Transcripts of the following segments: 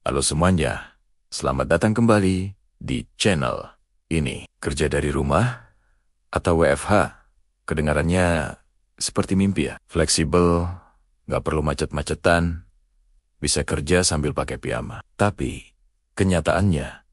Halo semuanya, selamat datang kembali di channel ini. Kerja dari rumah atau WFH, kedengarannya seperti mimpi ya. Fleksibel, nggak perlu macet-macetan, bisa kerja sambil pakai piyama. Tapi, kenyataannya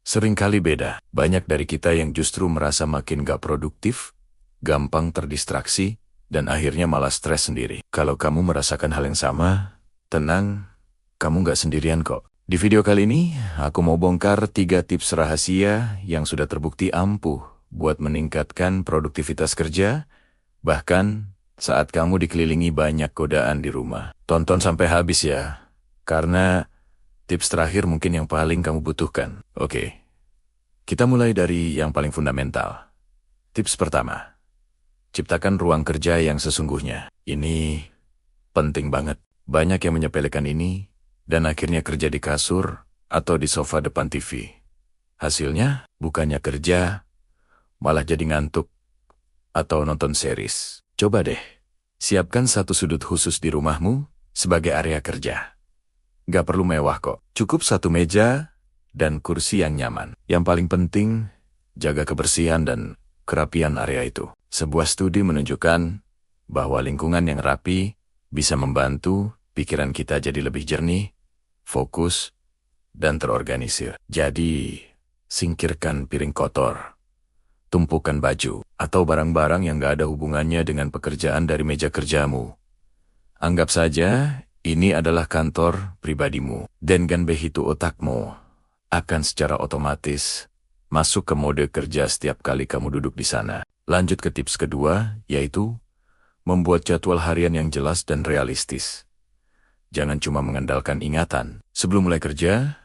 seringkali beda. Banyak dari kita yang justru merasa makin nggak produktif, gampang terdistraksi, dan akhirnya malah stres sendiri. Kalau kamu merasakan hal yang sama, tenang, kamu nggak sendirian kok. Di video kali ini, aku mau bongkar 3 tips rahasia yang sudah terbukti ampuh buat meningkatkan produktivitas kerja, bahkan saat kamu dikelilingi banyak godaan di rumah. Tonton sampai habis ya, karena tips terakhir mungkin yang paling kamu butuhkan. Oke, kita mulai dari yang paling fundamental. Tips pertama, ciptakan ruang kerja yang sesungguhnya. Ini penting banget. Banyak yang menyepelekan ini, dan akhirnya kerja di kasur atau di sofa depan TV. Hasilnya, bukannya kerja, malah jadi ngantuk atau nonton series. Coba deh, siapkan satu sudut khusus di rumahmu sebagai area kerja. Gak perlu mewah kok, cukup satu meja dan kursi yang nyaman. Yang paling penting, jaga kebersihan dan kerapian area itu. Sebuah studi menunjukkan bahwa lingkungan yang rapi bisa membantu pikiran kita jadi lebih jernih, fokus, dan terorganisir. Jadi, singkirkan piring kotor, tumpukan baju, atau barang-barang yang gak ada hubungannya dengan pekerjaan dari meja kerjamu. Anggap saja ini adalah kantor pribadimu, dan begitu otakmu akan secara otomatis masuk ke mode kerja setiap kali kamu duduk di sana. Lanjut ke tips kedua, yaitu membuat jadwal harian yang jelas dan realistis. Jangan cuma mengandalkan ingatan. Sebelum mulai kerja,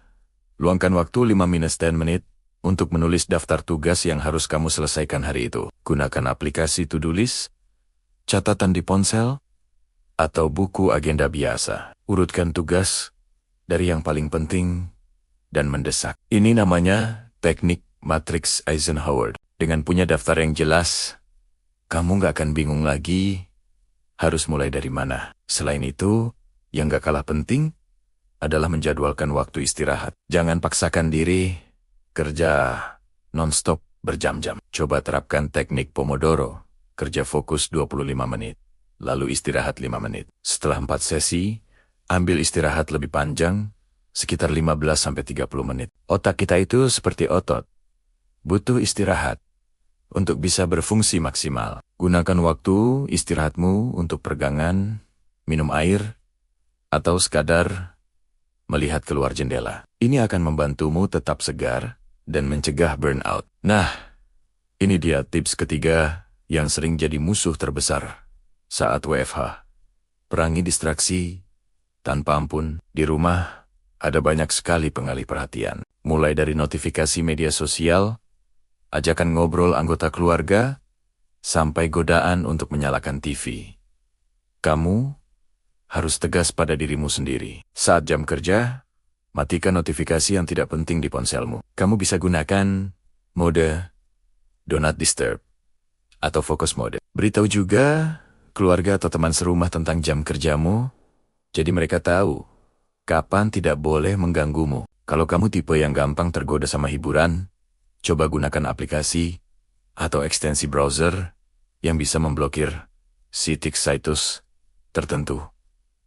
luangkan waktu 5-10 menit untuk menulis daftar tugas yang harus kamu selesaikan hari itu. Gunakan aplikasi to-do list, catatan di ponsel, atau buku agenda biasa. Urutkan tugas dari yang paling penting dan mendesak. Ini namanya teknik matriks Eisenhower. Dengan punya daftar yang jelas, kamu nggak akan bingung lagi harus mulai dari mana. Selain itu, yang gak kalah penting adalah menjadwalkan waktu istirahat. Jangan paksakan diri kerja non-stop berjam-jam. Coba terapkan teknik Pomodoro, kerja fokus 25 menit, lalu istirahat 5 menit. Setelah 4 sesi, ambil istirahat lebih panjang, sekitar 15-30 menit. Otak kita itu seperti otot, butuh istirahat untuk bisa berfungsi maksimal. Gunakan waktu istirahatmu untuk peregangan, minum air, atau sekadar melihat keluar jendela. Ini akan membantumu tetap segar dan mencegah burnout. Nah, ini dia tips ketiga yang sering jadi musuh terbesar saat WFH. Perangi distraksi tanpa ampun. Di rumah ada banyak sekali pengalih perhatian. Mulai dari notifikasi media sosial, ajakan ngobrol anggota keluarga, sampai godaan untuk menyalakan TV. Kamu harus tegas pada dirimu sendiri. Saat jam kerja, matikan notifikasi yang tidak penting di ponselmu. Kamu bisa gunakan mode Do Not Disturb atau Focus Mode. Beritahu juga keluarga atau teman serumah tentang jam kerjamu, jadi mereka tahu kapan tidak boleh mengganggumu. Kalau kamu tipe yang gampang tergoda sama hiburan, coba gunakan aplikasi atau ekstensi browser yang bisa memblokir situs tertentu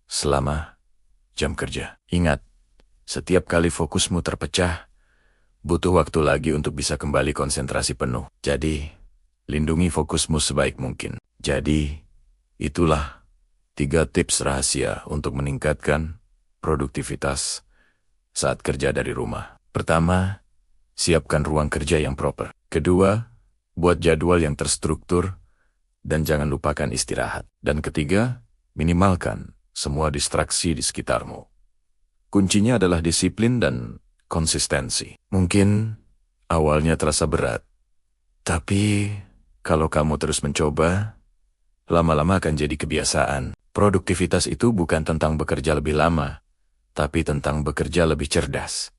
selama jam kerja. Ingat, setiap kali fokusmu terpecah, butuh waktu lagi untuk bisa kembali konsentrasi penuh. Jadi, lindungi fokusmu sebaik mungkin. Jadi, itulah 3 tips rahasia untuk meningkatkan produktivitas saat kerja dari rumah. Pertama, siapkan ruang kerja yang proper. Kedua, buat jadwal yang terstruktur dan jangan lupakan istirahat. Dan ketiga, minimalkan semua distraksi di sekitarmu. Kuncinya adalah disiplin dan konsistensi. Mungkin awalnya terasa berat, tapi kalau kamu terus mencoba, lama-lama akan jadi kebiasaan. Produktivitas itu bukan tentang bekerja lebih lama, tapi tentang bekerja lebih cerdas.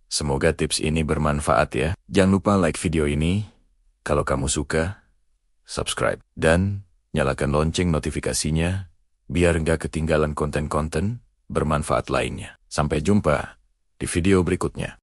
Semoga tips ini bermanfaat ya. Jangan lupa like video ini. Kalau kamu suka, subscribe. Dan nyalakan lonceng notifikasinya biar nggak ketinggalan konten-konten bermanfaat lainnya. Sampai jumpa di video berikutnya.